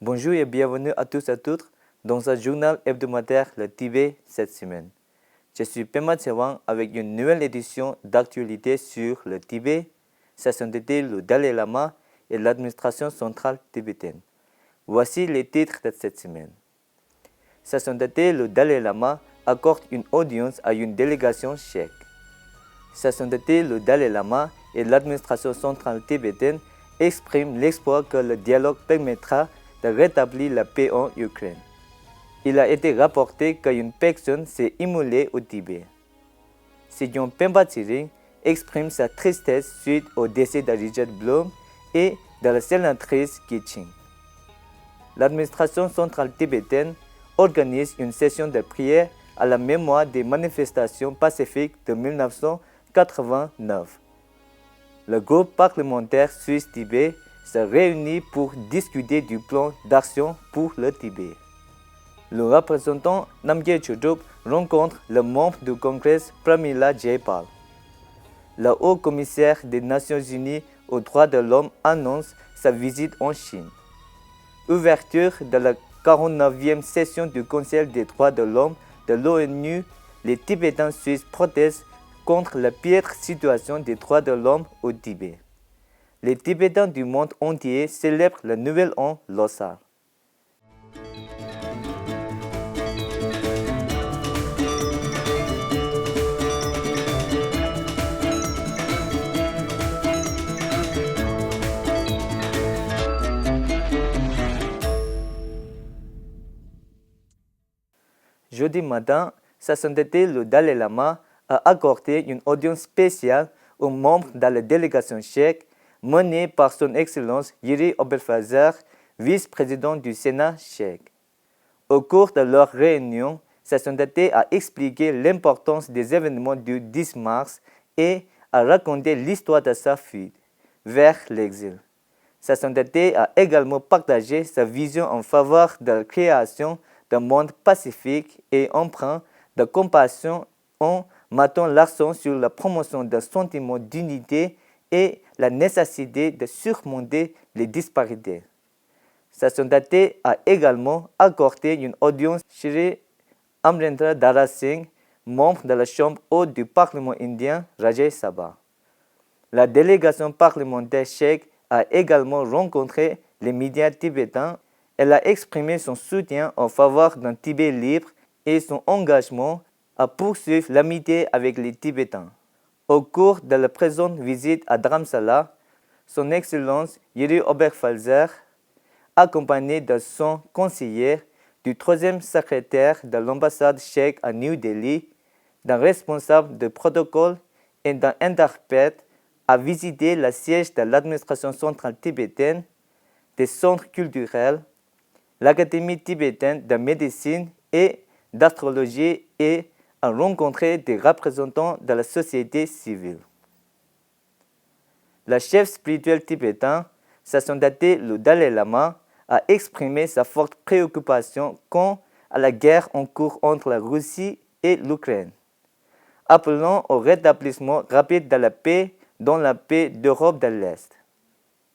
Bonjour et bienvenue à tous et à toutes dans ce journal hebdomadaire Le Tibet cette semaine. Je suis Pema Tsewang avec une nouvelle édition d'actualité sur le Tibet, sa sainteté, le Dalai Lama et l'administration centrale tibétaine. Voici les titres de cette semaine. Sa sainteté, le Dalai Lama accorde une audience à une délégation tchèque. Sa sainteté, le Dalai Lama et l'administration centrale tibétaine expriment l'espoir que le dialogue permettra de rétablir la paix en Ukraine. Il a été rapporté qu'une personne s'est immolée au Tibet. Sidyon Pemba Tsering exprime sa tristesse suite au décès de Richard Blum et de la sénatrice Kiching. L'administration centrale tibétaine organise une session de prière à la mémoire des manifestations pacifiques de 1989. Le groupe parlementaire Suisse-Tibet se réunit pour discuter du plan d'action pour le Tibet. Le représentant Namgyel Chodrok rencontre le membre du Congrès Pramila Jayapal. Le haut-commissaire des Nations Unies aux droits de l'homme annonce sa visite en Chine. Ouverture de la 49e session du Conseil des droits de l'homme de l'ONU, les Tibétains suisses protestent contre la pire situation des droits de l'homme au Tibet. Les Tibétains du monde entier célèbrent le Nouvel An Losar. Jeudi matin, Sa Sainteté le Dalai Lama a accordé une audience spéciale aux membres de la délégation tchèque menée par son Excellence Jiří Oberfalzer, vice-président du Sénat tchèque. Au cours de leur réunion, Sa Sainteté a expliqué l'importance des événements du 10 mars et a raconté l'histoire de sa fuite vers l'exil. Sa Sainteté a également partagé sa vision en faveur de la création d'un monde pacifique et empreint de compassion en mettant l'accent sur la promotion d'un sentiment d'unité et la nécessité de surmonter les disparités. Sa Sainteté a également accordé une audience chez Amrendra Dara Singh, membre de la Chambre haute du Parlement indien Rajya Sabha. La délégation parlementaire tchèque a également rencontré les médias tibétains. Elle a exprimé son soutien en faveur d'un Tibet libre et son engagement à poursuivre l'amitié avec les Tibétains. Au cours de la présente visite à Dharamsala, son Excellence Jiří Oberfalzer, accompagné de son conseiller, du troisième secrétaire de l'ambassade tchèque à New Delhi, d'un responsable de protocole et d'un interprète, a visité le siège de l'administration centrale tibétaine, des centres culturels, l'Académie tibétaine de médecine et d'astrologie et a rencontré des représentants de la société civile. Le chef spirituel tibétain, Sa Sainteté le Dalai Lama, a exprimé sa forte préoccupation quant à la guerre en cours entre la Russie et l'Ukraine, appelant au rétablissement rapide de la paix dans la paix d'Europe de l'Est.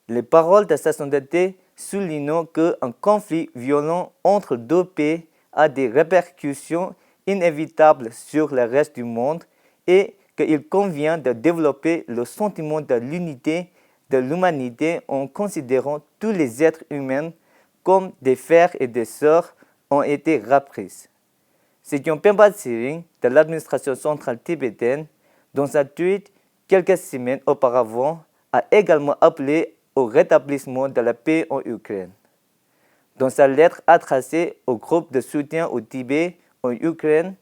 Les paroles de Sa Sainteté soulignent qu'un conflit violent entre deux pays a des répercussions inévitables sur le reste du monde et qu'il convient de développer le sentiment de l'unité de l'humanité en considérant tous les êtres humains comme des frères et des sœurs ont été repris. Sidyon Pemba Tsering de l'administration centrale tibétaine, dans un tweet quelques semaines auparavant, a également appelé au rétablissement de la paix en Ukraine. Dans sa lettre adressée au groupe de soutien au Tibet en Ukraine,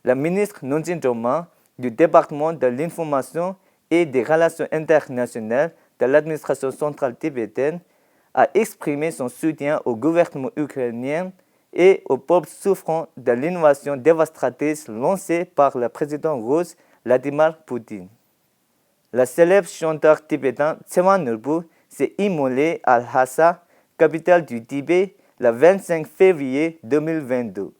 la ministre Nonjin Joma du département de l'information et des relations internationales de l'administration centrale tibétaine a exprimé son soutien au gouvernement ukrainien et au peuple souffrant de l'invasion dévastatrice lancée par le président russe Vladimir Poutine. Le célèbre chanteur tibétain Tsewan Norbu s'est immolé à Lhasa, capitale du Tibet, le 25 février 2022.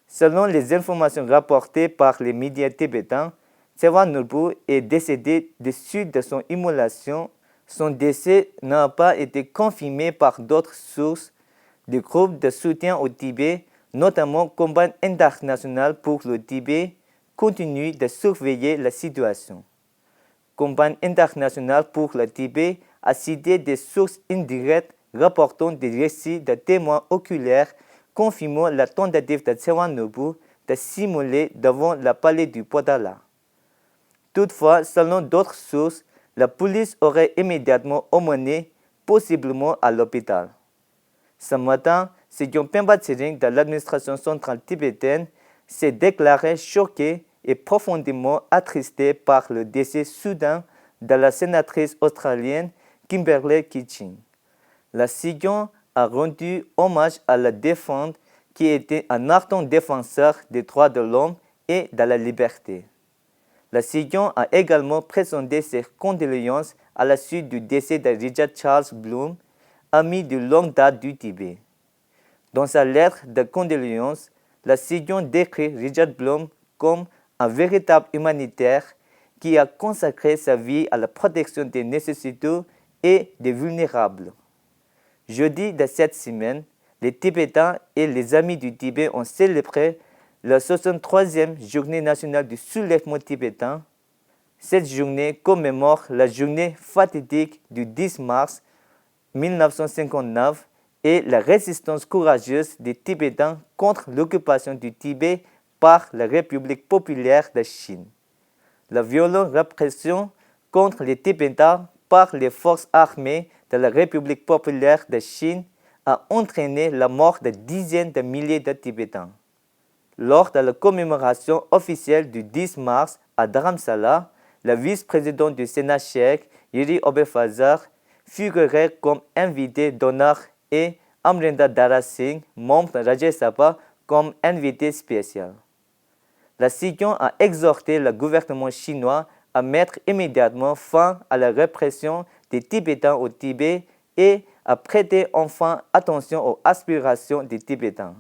Selon les informations rapportées par les médias tibétains, Tsewan Norbu est décédé des suites de son immolation. Son décès n'a pas été confirmé par d'autres sources des groupes de soutien au Tibet, notamment Combat international pour le Tibet, continuent de surveiller la situation. Combat international pour le Tibet a cité des sources indirectes rapportant des récits de témoins oculaires confirmant la tentative de Tsewanobu de s'immoler devant le palais du Potala. Toutefois, selon d'autres sources, la police aurait immédiatement emmené, possiblement à l'hôpital. Ce matin, Sejong Pemba Tsering de l'administration centrale tibétaine s'est déclaré choqué et profondément attristé par le décès soudain de la sénatrice australienne Kimberley Kitching. La Sejong a rendu hommage à la défunte qui était un ardent défenseur des droits de l'homme et de la liberté. La Sejong a également présenté ses condoléances à la suite du décès de Richard Charles Bloom, ami de longue date du Tibet. Dans sa lettre de condoléances, la Sejong décrit Richard Bloom comme un véritable humanitaire qui a consacré sa vie à la protection des nécessiteux et des vulnérables. Jeudi de cette semaine, les Tibétains et les amis du Tibet ont célébré la 63e journée nationale du soulèvement tibétain. Cette journée commémore la journée fatidique du 10 mars 1959 et la résistance courageuse des Tibétains contre l'occupation du Tibet par la République populaire de Chine. La violente répression contre les Tibétains par les forces armées de la République populaire de Chine a entraîné la mort de dizaines de milliers de Tibétains. Lors de la commémoration officielle du 10 mars à Dharamsala, le vice-président du Sénat tchèque, Jiří Oberfalzer, figurait comme invité d'honneur et Amrinder Dara Singh, membre de Rajya Sabha, comme invité spécial. La Sejong a exhorté le gouvernement chinois à mettre immédiatement fin à la répression des Tibétains au Tibet et à prêter enfin attention aux aspirations des Tibétains.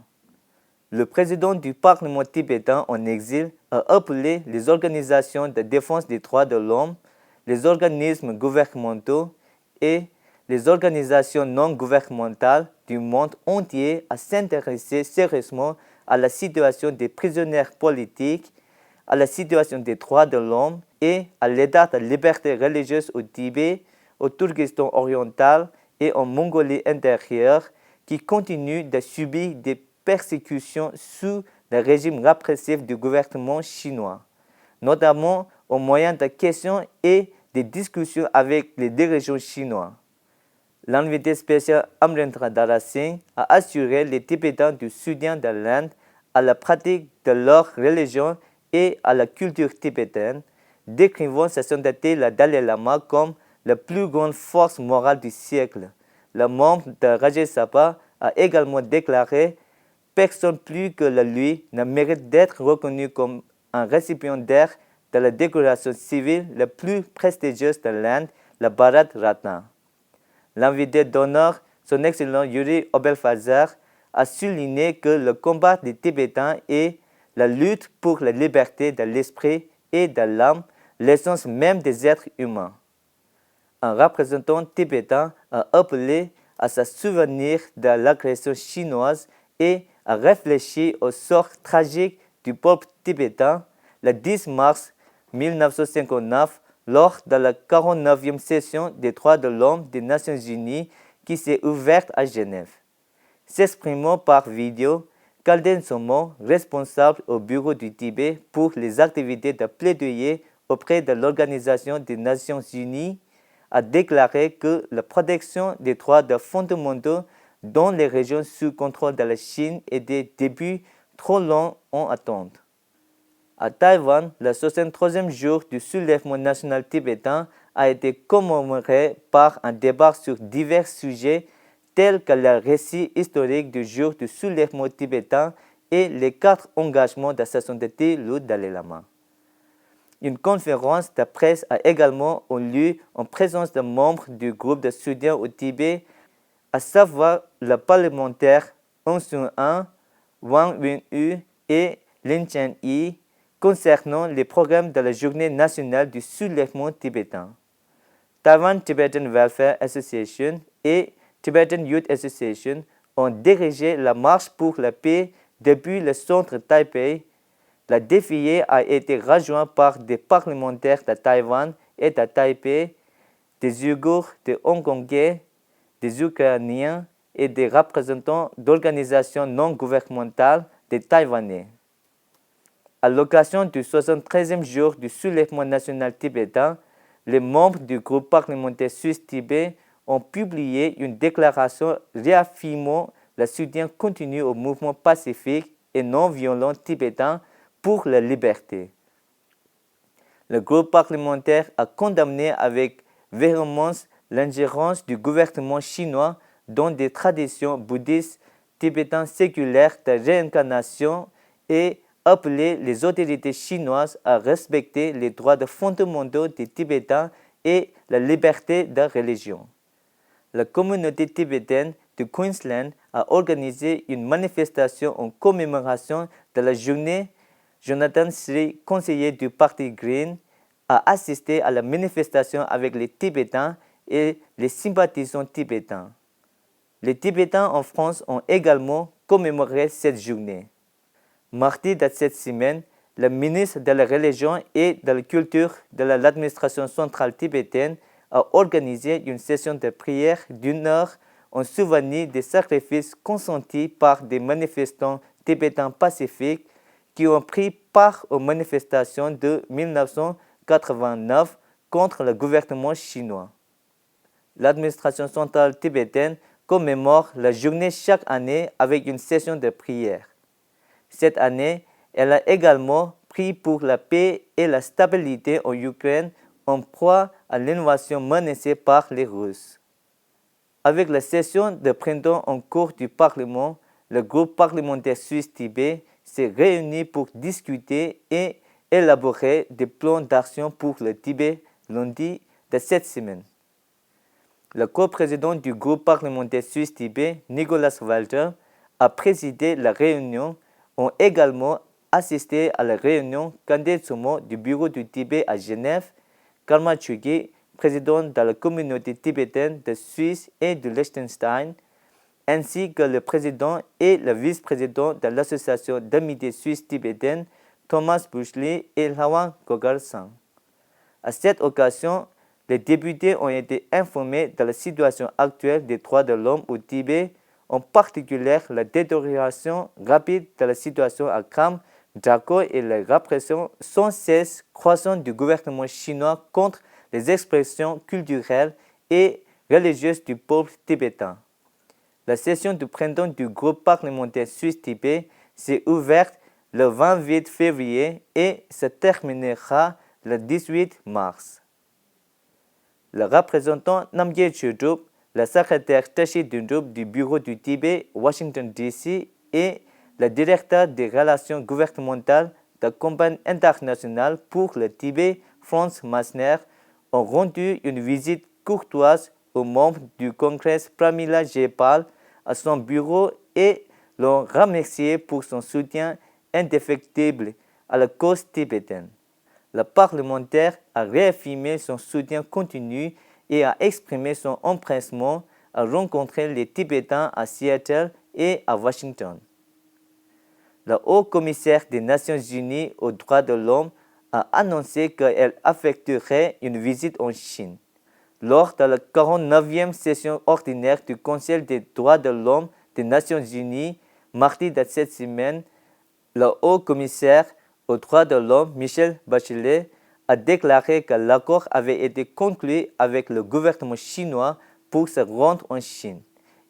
Le président du Parlement tibétain en exil a appelé les organisations de défense des droits de l'homme, les organismes gouvernementaux et les organisations non gouvernementales du monde entier à s'intéresser sérieusement à la situation des prisonniers politiques, à la situation des droits de l'homme et à l'état de liberté religieuse au Tibet, au Turkestan oriental et en Mongolie intérieure, qui continuent de subir des persécutions sous le régime répressif du gouvernement chinois, notamment au moyen de questions et des discussions avec les dirigeants chinois. L'invité spécial Amrinder Dara Singh a assuré les Tibétains du soutien de l'Inde à la pratique de leur religion et à la culture tibétaine, décrivant sa sainteté le Dalai Lama comme la plus grande force morale du siècle. Le membre de Rajya Sabha a également déclaré « Personne plus que lui ne mérite d'être reconnu comme un récipiendaire de la décoration civile la plus prestigieuse de l'Inde, la Bharat Ratna ». L'invité d'honneur, son excellent Jiří Oberfalzer, a souligné que le combat des Tibétains est la lutte pour la liberté de l'esprit et de l'âme, l'essence même des êtres humains. Un représentant tibétain a appelé à se souvenir de l'agression chinoise et a réfléchi au sort tragique du peuple tibétain le 10 mars 1959 lors de la 49e session des droits de l'homme des Nations Unies qui s'est ouverte à Genève. S'exprimant par vidéo, Khalden Somo, responsable au bureau du Tibet pour les activités de plaidoyer auprès de l'Organisation des Nations Unies, a déclaré que la protection des droits fondamentaux dans les régions sous contrôle de la Chine était depuis trop long en attente. À Taïwan, le 63e jour du soulèvement national tibétain a été commémoré par un débat sur divers sujets tels que le récit historique du jour du soulèvement tibétain et les 4 engagements de sa sainteté le Dalai Lama. Une conférence de presse a également eu lieu en présence de membres du groupe de soutien au Tibet, à savoir le parlementaire Aung San Suu, Wang Wenyu et Lin Chen-yi, concernant les programmes de la Journée nationale du soulèvement tibétain. Taiwan Tibetan Welfare Association et Tibetan Youth Association ont dirigé la marche pour la paix depuis le centre Taipei. Le défilé a été rejoint par des parlementaires de Taïwan et de Taipei, des Ouïghours, des Hongkongais, des Ukrainiens et des représentants d'organisations non gouvernementales des Taïwanais. À l'occasion du 73e jour du soulèvement national tibétain, les membres du groupe parlementaire Suisse-Tibet ont publié une déclaration réaffirmant le soutien continu au mouvement pacifique et non violent tibétain pour la liberté. Le groupe parlementaire a condamné avec véhémence l'ingérence du gouvernement chinois dans des traditions bouddhistes tibétaines séculaires de réincarnation et appelé les autorités chinoises à respecter les droits fondamentaux des Tibétains et la liberté de religion. La communauté tibétaine de Queensland a organisé une manifestation en commémoration de la journée. Jonathan Sri, conseiller du Parti Green, a assisté à la manifestation avec les Tibétains et les sympathisants tibétains. Les Tibétains en France ont également commémoré cette journée. Mardi de cette semaine, le ministre de la Religion et de la Culture de l'administration centrale tibétaine a organisé une session de prière d'une heure en souvenir des sacrifices consentis par des manifestants tibétains pacifiques qui ont pris part aux manifestations de 1989 contre le gouvernement chinois. L'administration centrale tibétaine commémore la journée chaque année avec une session de prière. Cette année, elle a également prié pour la paix et la stabilité en Ukraine en proie à l'invasion menacée par les Russes. Avec la session de printemps en cours du Parlement, le groupe parlementaire Suisse-Tibet s'est réuni pour discuter et élaborer des plans d'action pour le Tibet lundi de cette semaine. Le coprésident du groupe parlementaire Suisse-Tibet, Nicolas Walter, a présidé la réunion. Ont également assisté à la réunion Kande Tsumo du bureau du Tibet à Genève, Karma Chugi, président de la communauté tibétaine de Suisse et de Liechtenstein, ainsi que le président et le vice-président de l'association d'amitié suisse-tibétaine, Thomas Buchley et Hwang Gogal-sang. À cette occasion, les députés ont été informés de la situation actuelle des droits de l'homme au Tibet, en particulier la détérioration rapide de la situation à Kham, Draco et la répression sans cesse croissante du gouvernement chinois contre les expressions culturelles et religieuses du peuple tibétain. La session du printemps du groupe parlementaire Suisse-Tibet s'est ouverte le 28 février et se terminera le 18 mars. Le représentant Namgyel Chudrup, le secrétaire Tashi Dundrup du bureau du Tibet, Washington DC, et le directeur des relations gouvernementales de la Compagnie internationale pour le Tibet, Franz Massner, ont rendu une visite courtoise aux membres du Congrès Pramila Jayapal à son bureau et l'ont remercié pour son soutien indéfectible à la cause tibétaine. Le parlementaire a réaffirmé son soutien continu et a exprimé son empressement à rencontrer les Tibétains à Seattle et à Washington. Le haut-commissaire des Nations Unies aux droits de l'homme a annoncé qu'elle effectuerait une visite en Chine. Lors de la 49e session ordinaire du Conseil des droits de l'homme des Nations Unies, mardi de cette semaine, le haut-commissaire aux droits de l'homme, Michelle Bachelet, a déclaré que l'accord avait été conclu avec le gouvernement chinois pour se rendre en Chine,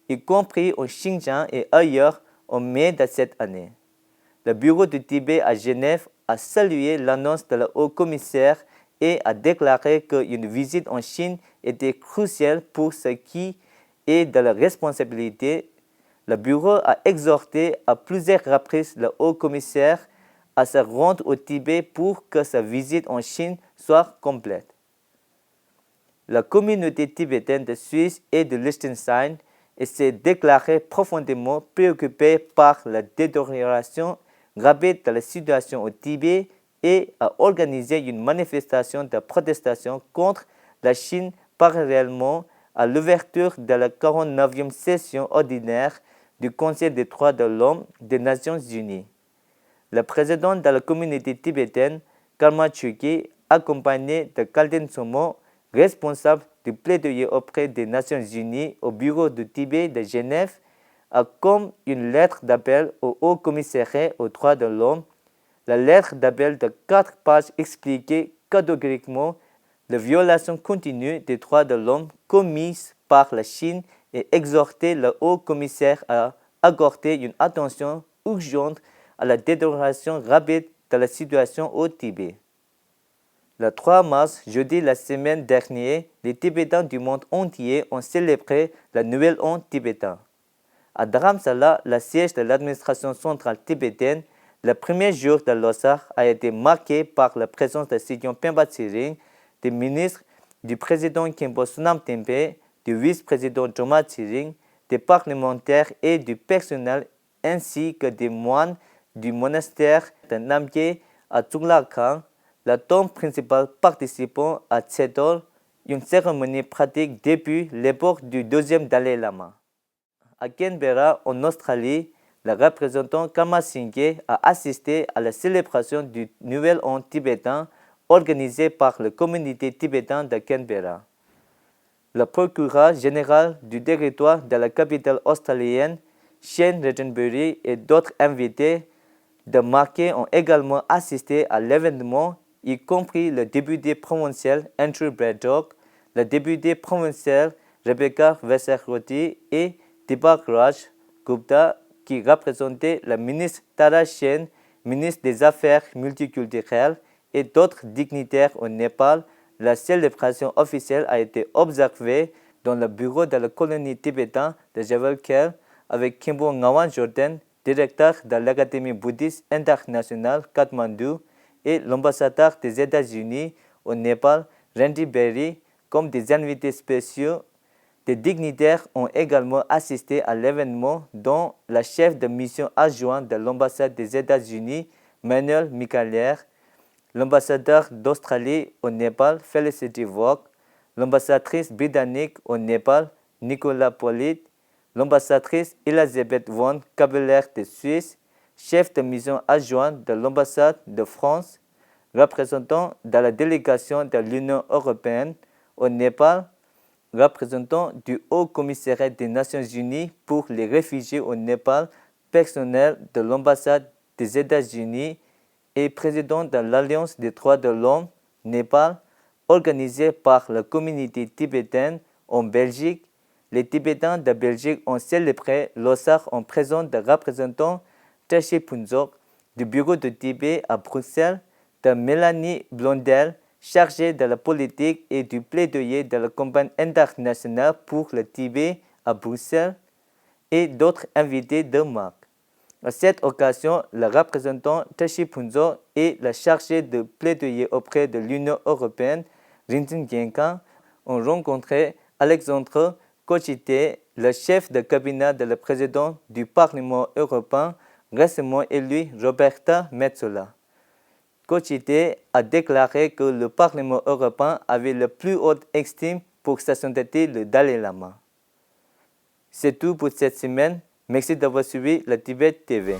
y compris au Xinjiang et ailleurs en mai de cette année. Le bureau du Tibet à Genève a salué l'annonce de la haut-commissaire et a déclaré qu'une visite en Chine était cruciale pour ce qui est de la responsabilité. Le bureau a exhorté à plusieurs reprises le haut-commissaire à se rendre au Tibet pour que sa visite en Chine soit complète. La communauté tibétaine de Suisse et de Liechtenstein s'est déclarée profondément préoccupée par la détérioration rapide de la situation au Tibet et a organisé une manifestation de protestation contre la Chine parallèlement à l'ouverture de la 49e session ordinaire du Conseil des droits de l'homme des Nations Unies. Le président de la communauté tibétaine, Karma Chökyi, accompagné de Khalden Somo, responsable du plaidoyer auprès des Nations Unies au bureau du Tibet de Genève, a comme une lettre d'appel au Haut Commissariat aux droits de l'homme. La lettre d'appel de 4 pages expliquait catégoriquement les violations continues des droits de l'homme commises par la Chine et exhortait le Haut Commissaire à accorder une attention urgente à la détérioration rapide de la situation au Tibet. Le 3 mars, jeudi la semaine dernière, les Tibétains du monde entier ont célébré la Nouvelle An tibétain. À Dharamsala, le siège de l'administration centrale tibétaine, le premier jour de Losar a été marqué par la présence de Sigyong Pemba Tsering, des ministres, du président Khenpo Sonam Tempe, du vice-président Joma Tsering, des parlementaires et du personnel ainsi que des moines du monastère de Namgyé à Tunglakhang, la tombe principale participant à Tsedol, une cérémonie pratique depuis l'époque du deuxième Dalai Lama. À Canberra, en Australie, le représentant Karma Singye a assisté à la célébration du Nouvel An tibétain organisée par la communauté tibétaine de Canberra. Le procureur général du territoire de la capitale australienne, Shane Regenbury, et d'autres invités de marquer ont également assisté à l'événement, y compris le député provincial Andrew Braddock, le député provincial Rebecca Veseroti et Deepak Raj Gupta, qui représentait le ministre Tara Sen, ministre des Affaires multiculturelles, et d'autres dignitaires au Népal. La célébration officielle a été observée dans le bureau de la colonie tibétaine de Jabalkhel avec Khenpo Ngawan Jordan, directeur de l'Académie bouddhiste internationale Katmandou, et l'ambassadeur des États-Unis au Népal, Randy Berry, comme des invités spéciaux. Des dignitaires ont également assisté à l'événement, dont la chef de mission adjointe de l'ambassade des États-Unis, Manuel Micalier, l'ambassadeur d'Australie au Népal, Felicity Vogt, l'ambassadrice britannique au Népal, Nicola Pollitt, l'ambassadrice Elisabeth von Kabeler de Suisse, chef de mission adjointe de l'ambassade de France, représentant de la délégation de l'Union européenne au Népal, représentant du Haut Commissariat des Nations Unies pour les réfugiés au Népal, personnel de l'ambassade des États-Unis et président de l'Alliance des droits de l'homme Népal, organisée par la communauté tibétaine en Belgique. Les Tibétains de Belgique ont célébré Losar en présence de représentants Tashi Phuntsok du bureau de Tibet à Bruxelles, de Mélanie Blondel, chargée de la politique et du plaidoyer de la campagne internationale pour le Tibet à Bruxelles, et d'autres invités de marque. À cette occasion, le représentant Tashi Phuntsok et la chargée de plaidoyer auprès de l'Union européenne, Rinzin Genkan, ont rencontré Alexandre Kochite, le chef de cabinet de le président du Parlement européen, récemment élu Roberta Metsola. Kochite a déclaré que le Parlement européen avait la plus haute estime pour sa sainteté le Dalai Lama. C'est tout pour cette semaine. Merci d'avoir suivi la Tibet TV.